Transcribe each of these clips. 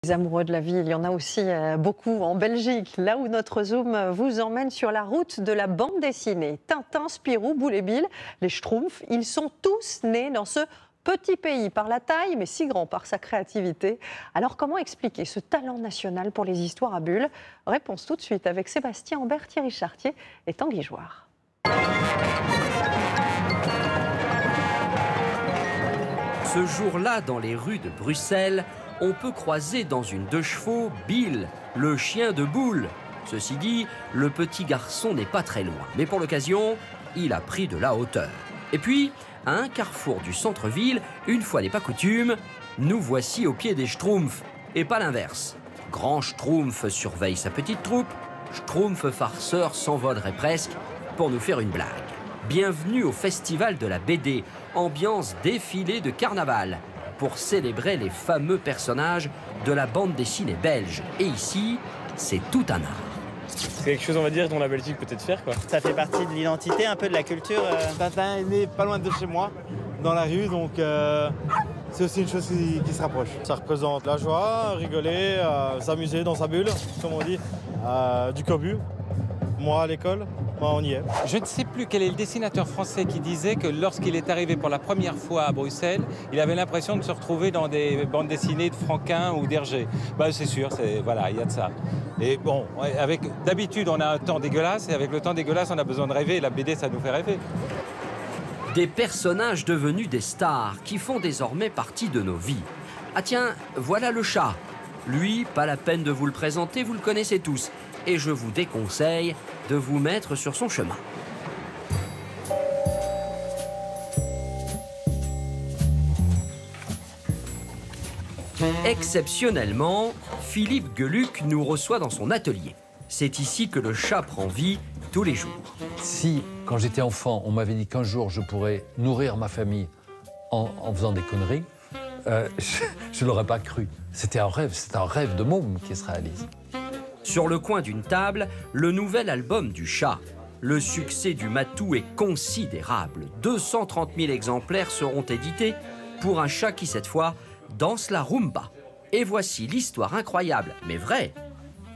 Les amoureux de la vie, il y en a aussi beaucoup en Belgique, là où notre Zoom vous emmène sur la route de la bande dessinée. Tintin, Spirou, Boule et Bill, les Schtroumpfs, ils sont tous nés dans ce petit pays par la taille, mais si grand par sa créativité. Alors comment expliquer ce talent national pour les histoires à bulles? Réponse tout de suite avec Sébastien Ambert, Thierry Chartier et Tanguy Jouard. Ce jour-là, dans les rues de Bruxelles, on peut croiser dans une 2 chevaux Bill, le chien de Boule. Ceci dit, le petit garçon n'est pas très loin. Mais pour l'occasion, il a pris de la hauteur. Et puis, à un carrefour du centre-ville, une fois n'est pas coutume, nous voici au pied des Schtroumpfs. Et pas l'inverse. Grand Schtroumpf surveille sa petite troupe, Schtroumpf farceur s'envolerait presque pour nous faire une blague. Bienvenue au Festival de la BD, ambiance défilé de carnaval, pour célébrer les fameux personnages de la bande dessinée belge. Et ici, c'est tout un art. C'est quelque chose, on va dire, dont la Belgique peut être fière, quoi. Ça fait partie de l'identité, un peu de la culture. Tintin est né pas loin de chez moi, dans la rue, donc c'est aussi une chose qui se rapproche. Ça représente la joie, rigoler, s'amuser dans sa bulle, comme on dit, du cobu. Moi, à l'école, on y est. Je ne sais plus quel est le dessinateur français qui disait que lorsqu'il est arrivé pour la première fois à Bruxelles, il avait l'impression de se retrouver dans des bandes dessinées de Franquin ou d'Hergé. Bah, c'est sûr, voilà, il y a de ça. Et bon, d'habitude, on a un temps dégueulasse, et avec le temps dégueulasse, on a besoin de rêver. La BD, ça nous fait rêver. Des personnages devenus des stars qui font désormais partie de nos vies. Ah tiens, voilà le chat. Lui, pas la peine de vous le présenter, vous le connaissez tous. Et je vous déconseille de vous mettre sur son chemin. Exceptionnellement, Philippe Geluck nous reçoit dans son atelier. C'est ici que le chat prend vie tous les jours. Si, quand j'étais enfant, on m'avait dit qu'un jour je pourrais nourrir ma famille en faisant des conneries, je ne l'aurais pas cru. C'était un rêve de môme qui se réalise. Sur le coin d'une table, le nouvel album du chat. Le succès du matou est considérable. 230 000 exemplaires seront édités pour un chat qui, cette fois, danse la rumba. Et voici l'histoire incroyable, mais vraie,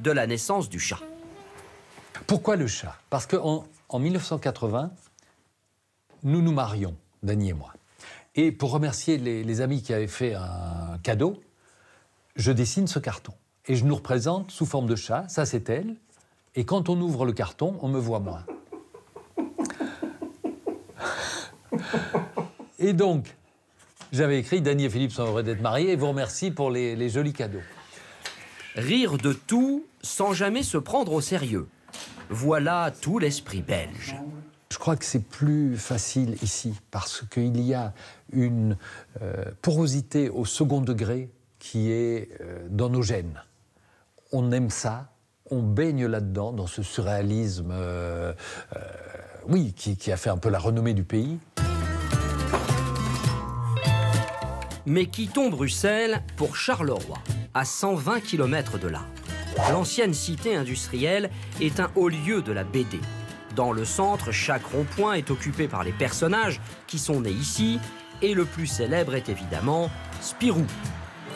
de la naissance du chat. Pourquoi le chat? Parce qu'en 1980, nous nous marions, Dany et moi. Et pour remercier les amis qui avaient fait un cadeau, je dessine ce carton. Et je nous représente sous forme de chat, ça c'est elle. Et quand on ouvre le carton, on me voit moi. Et donc, j'avais écrit « Dany et Philippe sont heureux d'être mariés et vous remercie pour les jolis cadeaux ». Rire de tout sans jamais se prendre au sérieux. Voilà tout l'esprit belge. Je crois que c'est plus facile ici, parce qu'il y a une porosité au second degré qui est dans nos gènes. On aime ça, on baigne là-dedans, dans ce surréalisme oui, qui a fait un peu la renommée du pays. Mais quittons Bruxelles pour Charleroi, à 120 km de là. L'ancienne cité industrielle est un haut lieu de la BD. Dans le centre, chaque rond-point est occupé par les personnages qui sont nés ici, et le plus célèbre est évidemment Spirou.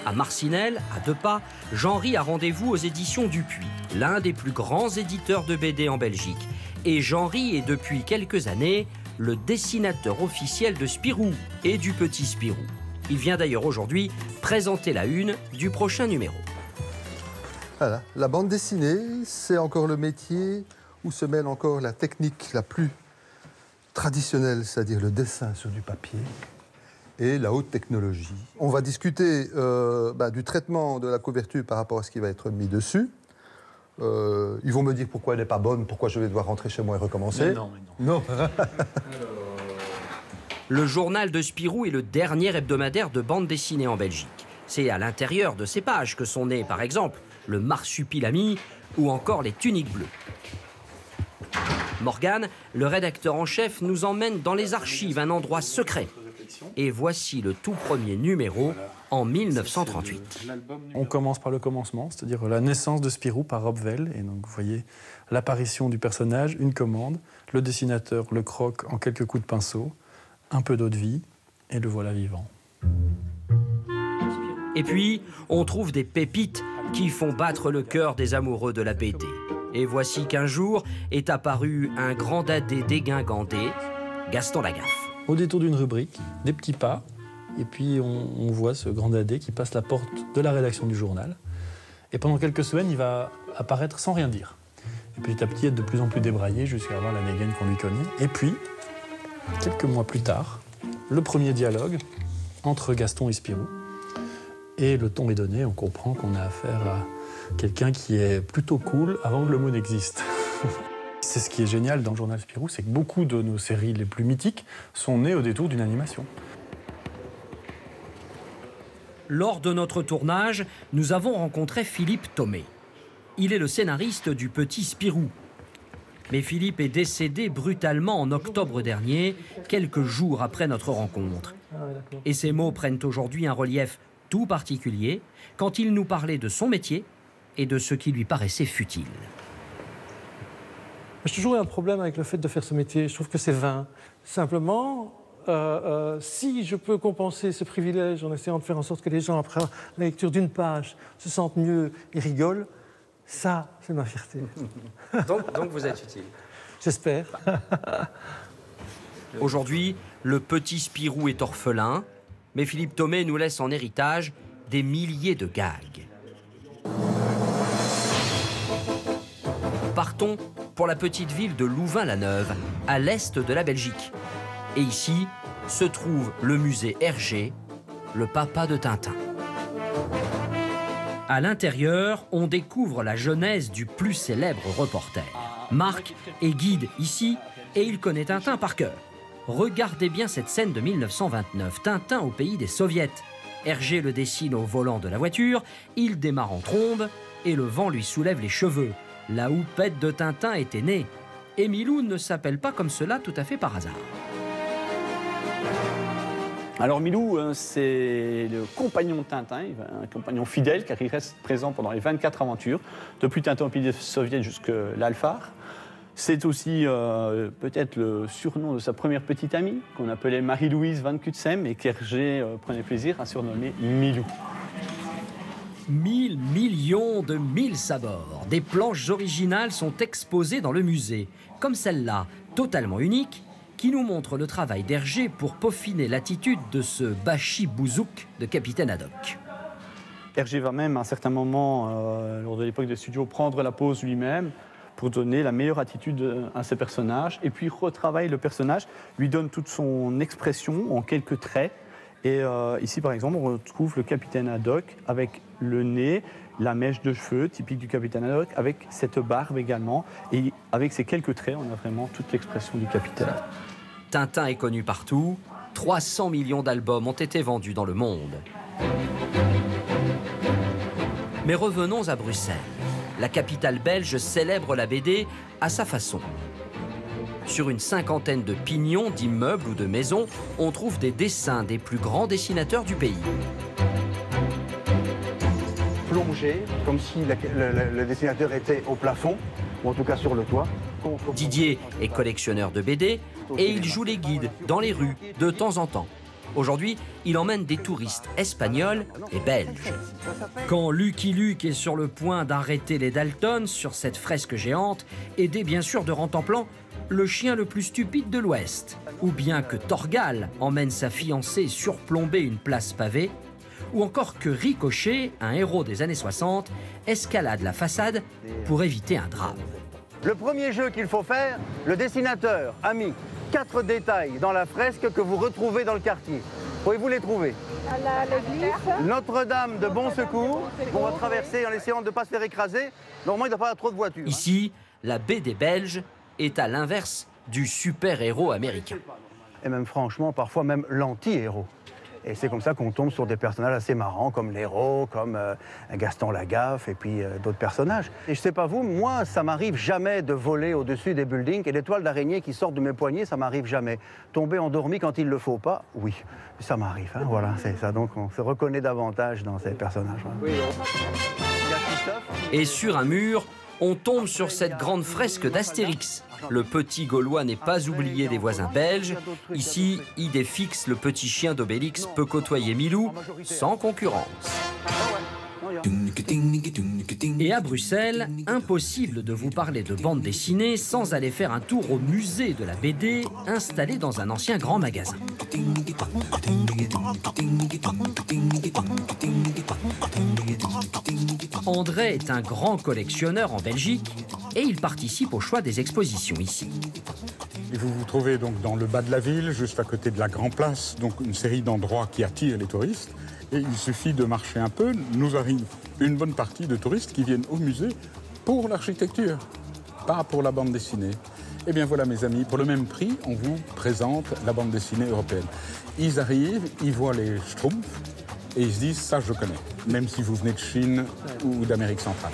À Marcinelle, à 2 pas, Jean-Ry a rendez-vous aux éditions Dupuis, l'un des plus grands éditeurs de BD en Belgique. Et Jean-Ry est depuis quelques années le dessinateur officiel de Spirou et du petit Spirou. Il vient d'ailleurs aujourd'hui présenter la une du prochain numéro. Voilà, la bande dessinée, c'est encore le métier où se mêle encore la technique la plus traditionnelle, c'est-à-dire le dessin sur du papier, et la haute technologie. On va discuter du traitement de la couverture par rapport à ce qui va être mis dessus. Ils vont me dire pourquoi elle n'est pas bonne, pourquoi je vais devoir rentrer chez moi et recommencer. Mais non, mais non. Non. Le journal de Spirou est le dernier hebdomadaire de bande dessinée en Belgique. C'est à l'intérieur de ces pages que sont nés, par exemple, le Marsupilami ou encore les Tuniques bleues. Morgane, le rédacteur en chef, nous emmène dans les archives, un endroit secret. Et voici le tout premier numéro en 1938. On commence par le commencement, c'est-à-dire la naissance de Spirou par Rob Vell. Et donc vous voyez l'apparition du personnage, une commande, le dessinateur le croque en quelques coups de pinceau, un peu d'eau de vie, et le voilà vivant. Et puis, on trouve des pépites qui font battre le cœur des amoureux de la BD. Et voici qu'un jour est apparu un grand dadé dégingandé, Gaston Lagaffe. Au détour d'une rubrique, des petits pas, et puis on voit ce grand dadé qui passe la porte de la rédaction du journal. Et pendant quelques semaines, il va apparaître sans rien dire. Et petit à petit, être de plus en plus débraillé jusqu'à avoir la dégaine qu'on lui connaît. Et puis, quelques mois plus tard, le premier dialogue entre Gaston et Spirou. Et le ton est donné, on comprend qu'on a affaire à quelqu'un qui est plutôt cool avant que le mot n'existe. C'est ce qui est génial dans le journal Spirou, c'est que beaucoup de nos séries les plus mythiques sont nées au détour d'une animation. Lors de notre tournage, nous avons rencontré Philippe Thomé. Il est le scénariste du Petit Spirou. Mais Philippe est décédé brutalement en octobre dernier, quelques jours après notre rencontre. Et ces mots prennent aujourd'hui un relief tout particulier quand il nous parlait de son métier et de ce qui lui paraissait futile. J'ai toujours eu un problème avec le fait de faire ce métier. Je trouve que c'est vain. Simplement, si je peux compenser ce privilège en essayant de faire en sorte que les gens, après la lecture d'une page, se sentent mieux et rigolent, ça, c'est ma fierté. Donc vous êtes utile. J'espère. Aujourd'hui, le Petit Spirou est orphelin, mais Philippe Thomé nous laisse en héritage des milliers de gags. Partons pour la petite ville de Louvain-la-Neuve, à l'est de la Belgique. Et ici se trouve le musée Hergé, le papa de Tintin. À l'intérieur, on découvre la genèse du plus célèbre reporter. Marc est guide ici et il connaît Tintin par cœur. Regardez bien cette scène de 1929, Tintin au pays des soviets. Hergé le dessine au volant de la voiture, il démarre en trombe et le vent lui soulève les cheveux. La houppette de Tintin était née. Et Milou ne s'appelle pas comme cela tout à fait par hasard. Alors Milou, c'est le compagnon de Tintin, un compagnon fidèle car il reste présent pendant les 24 aventures, depuis Tintin au pays des soviets jusqu'à l'Alphard. C'est aussi peut-être le surnom de sa première petite amie, qu'on appelait Marie-Louise Van Cutsem et qu'Hergé prenait plaisir à surnommer Milou. 1000 millions de mille sabords. Des planches originales sont exposées dans le musée, comme celle-là, totalement unique, qui nous montre le travail d'Hergé pour peaufiner l'attitude de ce Bachi Bouzouk de Capitaine Haddock. Hergé va même, à un certain moment, lors de l'époque des studios, prendre la pose lui-même pour donner la meilleure attitude à ses personnages, et puis retravaille le personnage, lui donne toute son expression en quelques traits. Et ici, par exemple, on retrouve le Capitaine Haddock avec le nez, la mèche de cheveux typique du Capitaine Haddock, avec cette barbe également. Et avec ces quelques traits, on a vraiment toute l'expression du Capitaine. Tintin est connu partout. 300 millions d'albums ont été vendus dans le monde. Mais revenons à Bruxelles. La capitale belge célèbre la BD à sa façon. Sur une cinquantaine de pignons, d'immeubles ou de maisons, on trouve des dessins des plus grands dessinateurs du pays. Plongé, comme si le dessinateur était au plafond, ou en tout cas sur le toit. Didier est collectionneur de BD et il joue les guides dans les rues de temps en temps. Aujourd'hui, il emmène des touristes espagnols et belges. Quand Lucky Luke est sur le point d'arrêter les Dalton sur cette fresque géante, aidé bien sûr de Rantanplan, le chien le plus stupide de l'Ouest, ou bien que Torgal emmène sa fiancée surplomber une place pavée, ou encore que Ricochet, un héros des années 60, escalade la façade pour éviter un drame. Le premier jeu qu'il faut faire, le dessinateur a mis 4 détails dans la fresque que vous retrouvez dans le quartier. Pouvez-vous les trouver? Notre-Dame de Bon Secours, qu'on va traverser en essayant de ne pas se faire écraser. Normalement, il ne doit pas y avoir trop de voitures. Ici, la BD belge est à l'inverse du super-héros américain. Et même franchement, parfois même l'anti-héros. Et c'est comme ça qu'on tombe sur des personnages assez marrants, comme l'héros, comme Gaston Lagaffe, et puis d'autres personnages. Et je sais pas vous, moi, ça m'arrive jamais de voler au-dessus des buildings, et l'étoile d'araignée qui sort de mes poignets, ça m'arrive jamais. Tomber endormi quand il le faut pas, oui, ça m'arrive. Hein, voilà, c'est ça. Donc on se reconnaît davantage dans ces personnages. Hein. Oui. Et sur un mur, on tombe sur cette grande fresque d'Astérix. Le petit Gaulois n'est pas oublié des voisins belges. Ici, idée fixe, le petit chien d'Obélix peut côtoyer Milou sans concurrence. Et à Bruxelles, impossible de vous parler de bande dessinée sans aller faire un tour au musée de la BD installé dans un ancien grand magasin. André est un grand collectionneur en Belgique et il participe au choix des expositions ici. Et vous vous trouvez donc dans le bas de la ville, juste à côté de la Grand Place, donc une série d'endroits qui attirent les touristes. Et il suffit de marcher un peu, nous arrive une bonne partie de touristes qui viennent au musée pour l'architecture, pas pour la bande dessinée. Eh bien voilà mes amis, pour le même prix, on vous présente la bande dessinée européenne. Ils arrivent, ils voient les Schtroumpfs et ils se disent ça je connais, même si vous venez de Chine ou d'Amérique centrale.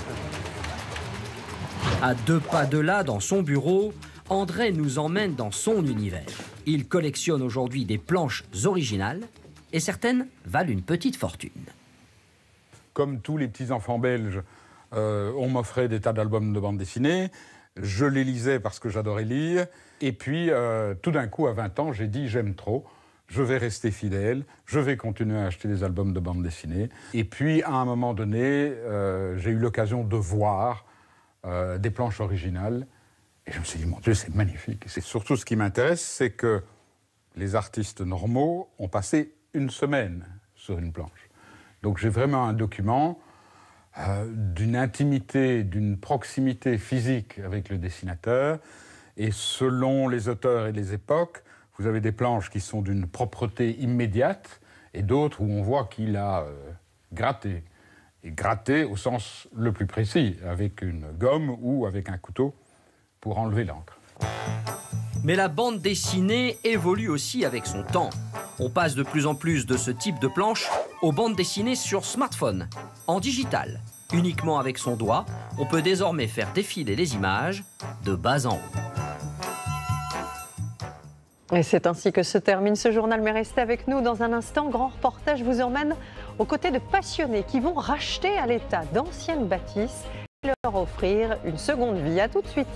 À 2 pas de là, dans son bureau, André nous emmène dans son univers. Il collectionne aujourd'hui des planches originales et certaines valent une petite fortune. Comme tous les petits-enfants belges, on m'offrait des tas d'albums de bande dessinée. Je les lisais parce que j'adorais lire. Et puis, tout d'un coup, à 20 ans, j'ai dit « j'aime trop, je vais rester fidèle, je vais continuer à acheter des albums de bande dessinée ». Et puis, à un moment donné, j'ai eu l'occasion de voir des planches originales. Et je me suis dit « mon Dieu, c'est magnifique ». C'est surtout ce qui m'intéresse, c'est que les artistes normaux ont passé une semaine sur une planche. Donc j'ai vraiment un document d'une intimité, d'une proximité physique avec le dessinateur. Et selon les auteurs et les époques, vous avez des planches qui sont d'une propreté immédiate et d'autres où on voit qu'il a gratté. Et gratté au sens le plus précis, avec une gomme ou avec un couteau pour enlever l'encre. Mais la bande dessinée évolue aussi avec son temps. On passe de plus en plus de ce type de planche aux bandes dessinées sur smartphone, en digital. Uniquement avec son doigt, on peut désormais faire défiler les images de bas en haut. Et c'est ainsi que se termine ce journal, mais restez avec nous dans un instant. Grand reportage vous emmène aux côtés de passionnés qui vont racheter à l'État d'anciennes bâtisses et leur offrir une seconde vie. À tout de suite.